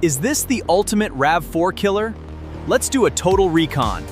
Is this the ultimate RAV4 killer? Let's do a total recon.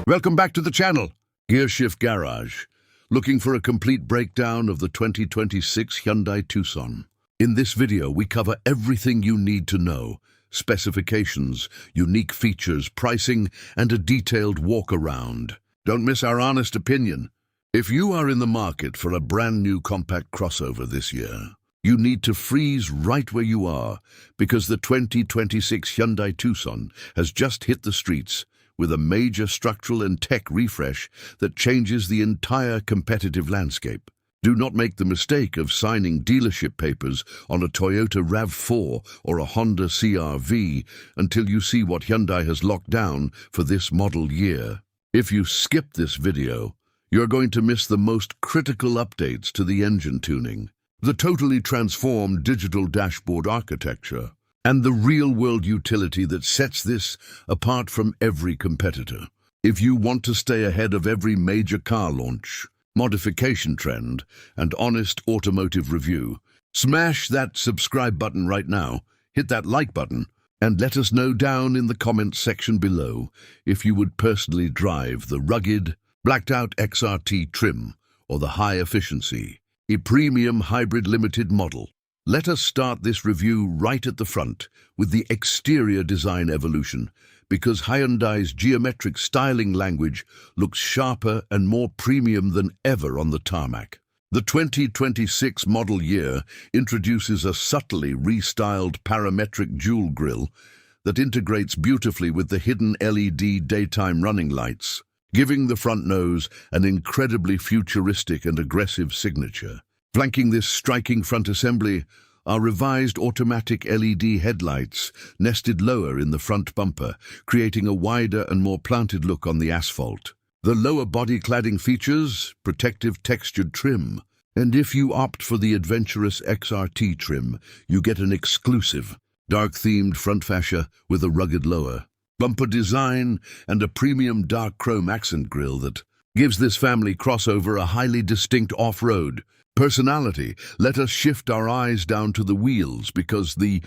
Welcome back to the channel, Gearshift Garage. Looking for a complete breakdown of the 2026 Hyundai Tucson. In this video, we cover everything you need to know: specifications, unique features, pricing, and a detailed walk-around. Don't miss our honest opinion. If you are in the market for a brand new compact crossover this year, you need to freeze right where you are, because the 2026 Hyundai Tucson has just hit the streets with a major structural and tech refresh that changes the entire competitive landscape. Do not make the mistake of signing dealership papers on a Toyota RAV4 or a Honda CR-V until you see what Hyundai has locked down for this model year. If you skip this video, you're going to miss the most critical updates to the engine tuning, the totally transformed digital dashboard architecture, and the real-world utility that sets this apart from every competitor. If you want to stay ahead of every major car launch, modification trend, and honest automotive review, smash that subscribe button right now, hit that like button, and let us know down in the comments section below if you would personally drive the rugged, blacked-out XRT trim or the high-efficiency, premium hybrid limited model. Let us start this review right at the front with the exterior design evolution, because Hyundai's geometric styling language looks sharper and more premium than ever on the tarmac. The 2026 model year introduces a subtly restyled parametric dual grille that integrates beautifully with the hidden LED daytime running lights, giving the front nose an incredibly futuristic and aggressive signature. Flanking this striking front assembly are revised automatic LED headlights nested lower in the front bumper, creating a wider and more planted look on the asphalt. The lower body cladding features protective textured trim, and if you opt for the adventurous XRT trim, you get an exclusive, dark-themed front fascia with a rugged lower bumper design and a premium dark chrome accent grille that gives this family crossover a highly distinct off-road personality. Let us shift our eyes down to the wheels, because the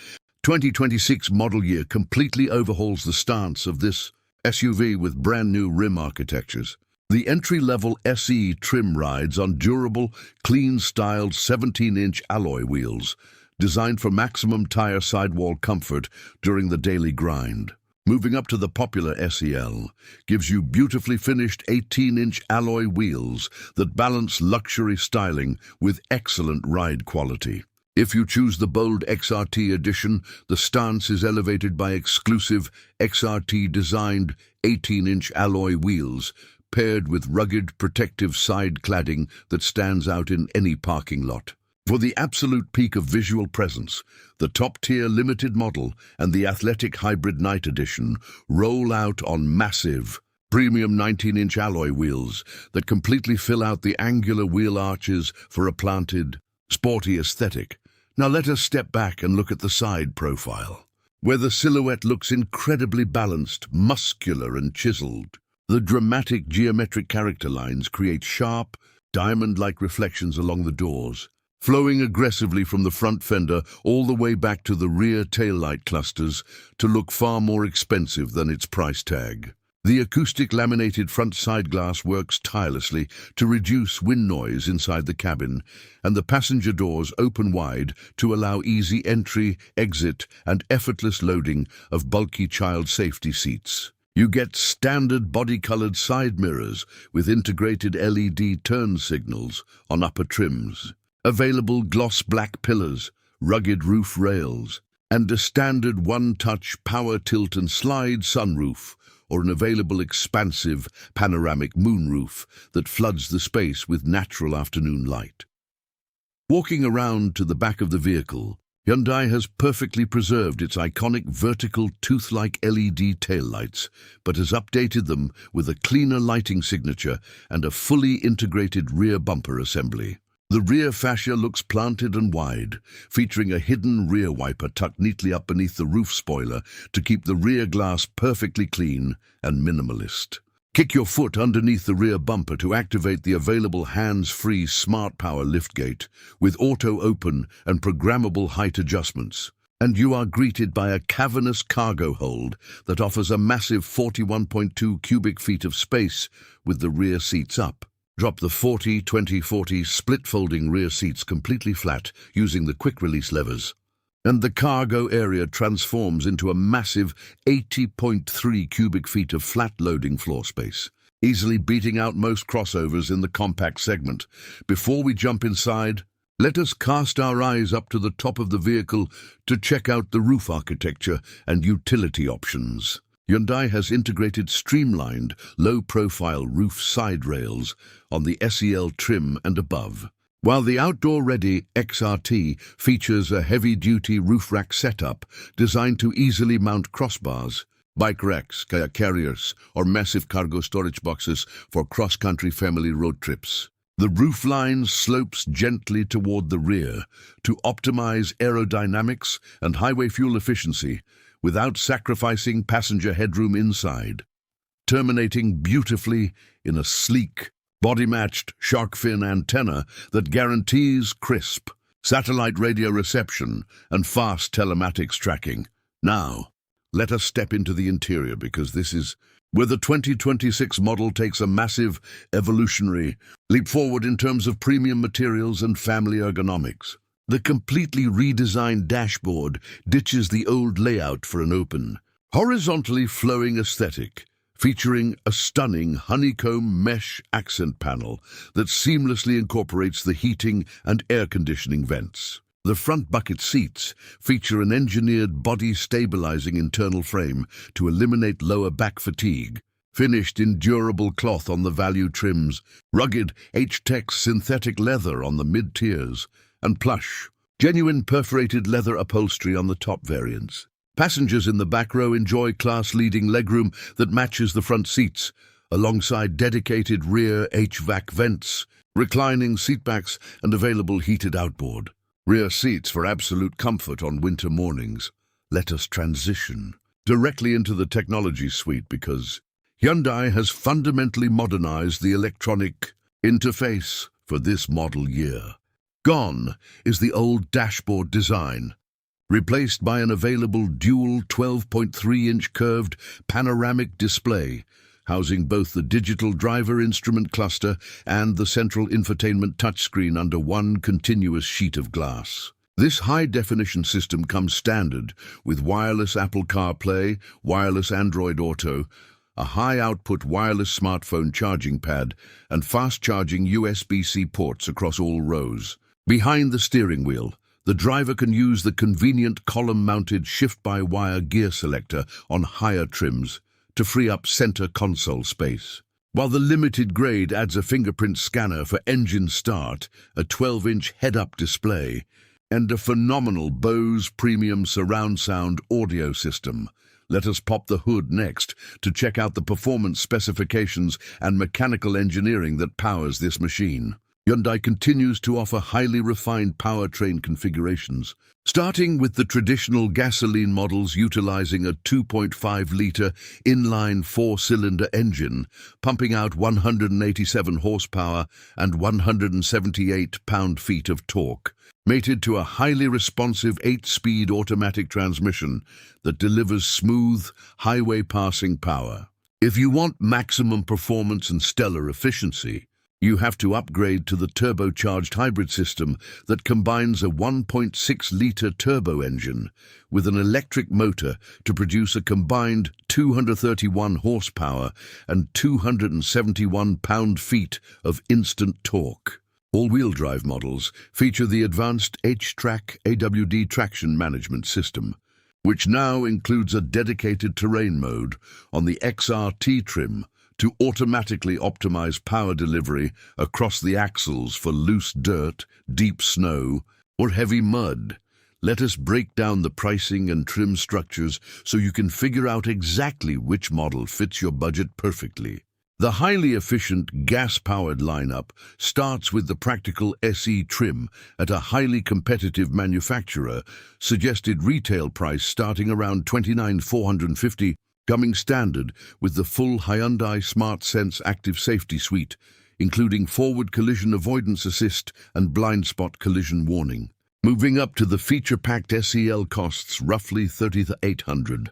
2026 model year completely overhauls the stance of this SUV with brand new rim architectures. The entry-level SE trim rides on durable, clean-styled 17-inch alloy wheels, designed for maximum tire sidewall comfort during the daily grind. Moving up to the popular SEL gives you beautifully finished 18-inch alloy wheels that balance luxury styling with excellent ride quality. If you choose the bold XRT edition, the stance is elevated by exclusive XRT-designed 18-inch alloy wheels, paired with rugged protective side cladding that stands out in any parking lot. For the absolute peak of visual presence, the top-tier limited model and the athletic hybrid night edition roll out on massive, premium 19-inch alloy wheels that completely fill out the angular wheel arches for a planted, sporty aesthetic. Now let us step back and look at the side profile, where the silhouette looks incredibly balanced, muscular and chiseled. The dramatic geometric character lines create sharp, diamond-like reflections along the doors, flowing aggressively from the front fender all the way back to the rear taillight clusters to look far more expensive than its price tag. The acoustic laminated front side glass works tirelessly to reduce wind noise inside the cabin, and the passenger doors open wide to allow easy entry, exit, and effortless loading of bulky child safety seats. You get standard body-colored side mirrors with integrated LED turn signals on upper trims, available gloss black pillars, rugged roof rails, and a standard one-touch power tilt and slide sunroof, or an available expansive panoramic moonroof that floods the space with natural afternoon light. Walking around to the back of the vehicle, Hyundai has perfectly preserved its iconic vertical tooth-like LED taillights, but has updated them with a cleaner lighting signature and a fully integrated rear bumper assembly. The rear fascia looks planted and wide, featuring a hidden rear wiper tucked neatly up beneath the roof spoiler to keep the rear glass perfectly clean and minimalist. Kick your foot underneath the rear bumper to activate the available hands-free Smart Power liftgate with auto-open and programmable height adjustments. And you are greeted by a cavernous cargo hold that offers a massive 41.2 cubic feet of space with the rear seats up. Drop the 40-20-40 split-folding rear seats completely flat using the quick-release levers. And the cargo area transforms into a massive 80.3 cubic feet of flat-loading floor space, easily beating out most crossovers in the compact segment. Before we jump inside, let us cast our eyes up to the top of the vehicle to check out the roof architecture and utility options. Hyundai has integrated streamlined, low-profile roof side rails on the SEL trim and above, while the outdoor-ready XRT features a heavy-duty roof rack setup designed to easily mount crossbars, bike racks, kayak carriers, or massive cargo storage boxes for cross-country family road trips. The roofline slopes gently toward the rear to optimize aerodynamics and highway fuel efficiency without sacrificing passenger headroom inside, terminating beautifully in a sleek, body-matched shark fin antenna that guarantees crisp satellite radio reception and fast telematics tracking. Now, let us step into the interior because this is where the 2026 model takes a massive evolutionary leap forward in terms of premium materials and family ergonomics. The completely redesigned dashboard ditches the old layout for an open, horizontally flowing aesthetic, featuring a stunning honeycomb mesh accent panel that seamlessly incorporates the heating and air conditioning vents. The front bucket seats feature an engineered body-stabilizing internal frame to eliminate lower back fatigue, finished in durable cloth on the value trims, rugged H-Tex synthetic leather on the mid-tiers, and plush, genuine perforated leather upholstery on the top variants. Passengers in the back row enjoy class-leading legroom that matches the front seats, alongside dedicated rear HVAC vents, reclining seatbacks, and available heated outboard. Rear seats for absolute comfort on winter mornings. Let us transition directly into the technology suite because Hyundai has fundamentally modernized the electronic interface for this model year. Gone is the old dashboard design, replaced by an available dual 12.3-inch curved panoramic display, housing both the digital driver instrument cluster and the central infotainment touchscreen under one continuous sheet of glass. This high-definition system comes standard with wireless Apple CarPlay, wireless Android Auto, a high-output wireless smartphone charging pad, and fast-charging USB-C ports across all rows. Behind the steering wheel, the driver can use the convenient column-mounted shift-by-wire gear selector on higher trims to free up center console space, while the limited grade adds a fingerprint scanner for engine start, a 12-inch head-up display, and a phenomenal Bose premium surround sound audio system. Let us pop the hood next to check out the performance specifications and mechanical engineering that powers this machine. Hyundai continues to offer highly refined powertrain configurations, starting with the traditional gasoline models utilizing a 2.5-liter inline four-cylinder engine, pumping out 187 horsepower and 178 pound-feet of torque, mated to a highly responsive 8-speed automatic transmission that delivers smooth, highway-passing power. If you want maximum performance and stellar efficiency, you have to upgrade to the turbocharged hybrid system that combines a 1.6-liter turbo engine with an electric motor to produce a combined 231 horsepower and 271 pound-feet of instant torque. All-wheel drive models feature the advanced H-Track AWD traction management system, which now includes a dedicated terrain mode on the XRT trim to automatically optimize power delivery across the axles for loose dirt, deep snow, or heavy mud. Let us break down the pricing and trim structures so you can figure out exactly which model fits your budget perfectly. The highly efficient gas-powered lineup starts with the practical SE trim at a highly competitive manufacturer, suggested retail price starting around $29,450 coming standard with the full Hyundai Smart Sense Active Safety Suite, including forward collision avoidance assist and blind spot collision warning. Moving up to the feature-packed SEL costs roughly $30,800.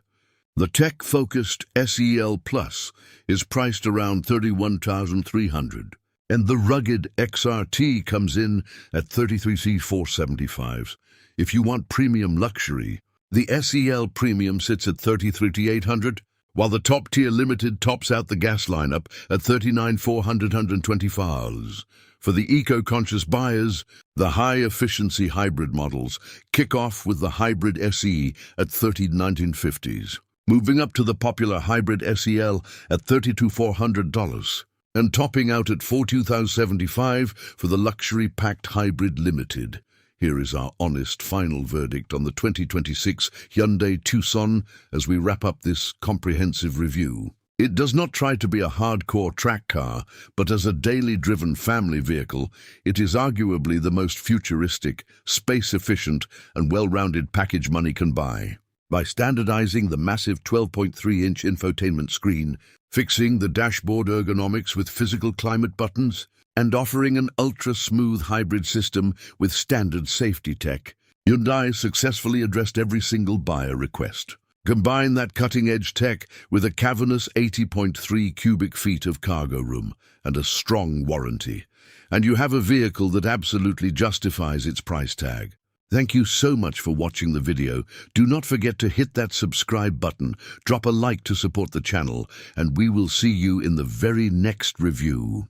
The tech-focused SEL Plus is priced around $31,300, and the rugged XRT comes in at $33,475. If you want premium luxury, the SEL Premium sits at $33,800, while the top-tier Limited tops out the gas lineup at $39,425. For the eco-conscious buyers, the high-efficiency hybrid models kick off with the Hybrid SE at $30,950s. Moving up to the popular Hybrid SEL at $32,400, and topping out at $42,075 for the luxury-packed Hybrid Limited. Here is our honest final verdict on the 2026 Hyundai Tucson as we wrap up this comprehensive review. It does not try to be a hardcore track car, but as a daily-driven family vehicle, it is arguably the most futuristic, space-efficient, and well-rounded package money can buy. By standardizing the massive 12.3-inch infotainment screen, fixing the dashboard ergonomics with physical climate buttons, and offering an ultra-smooth hybrid system with standard safety tech, Hyundai successfully addressed every single buyer request. Combine that cutting-edge tech with a cavernous 80.3 cubic feet of cargo room and a strong warranty, and you have a vehicle that absolutely justifies its price tag. Thank you so much for watching the video. Do not forget to hit that subscribe button, drop a like to support the channel, and we will see you in the very next review.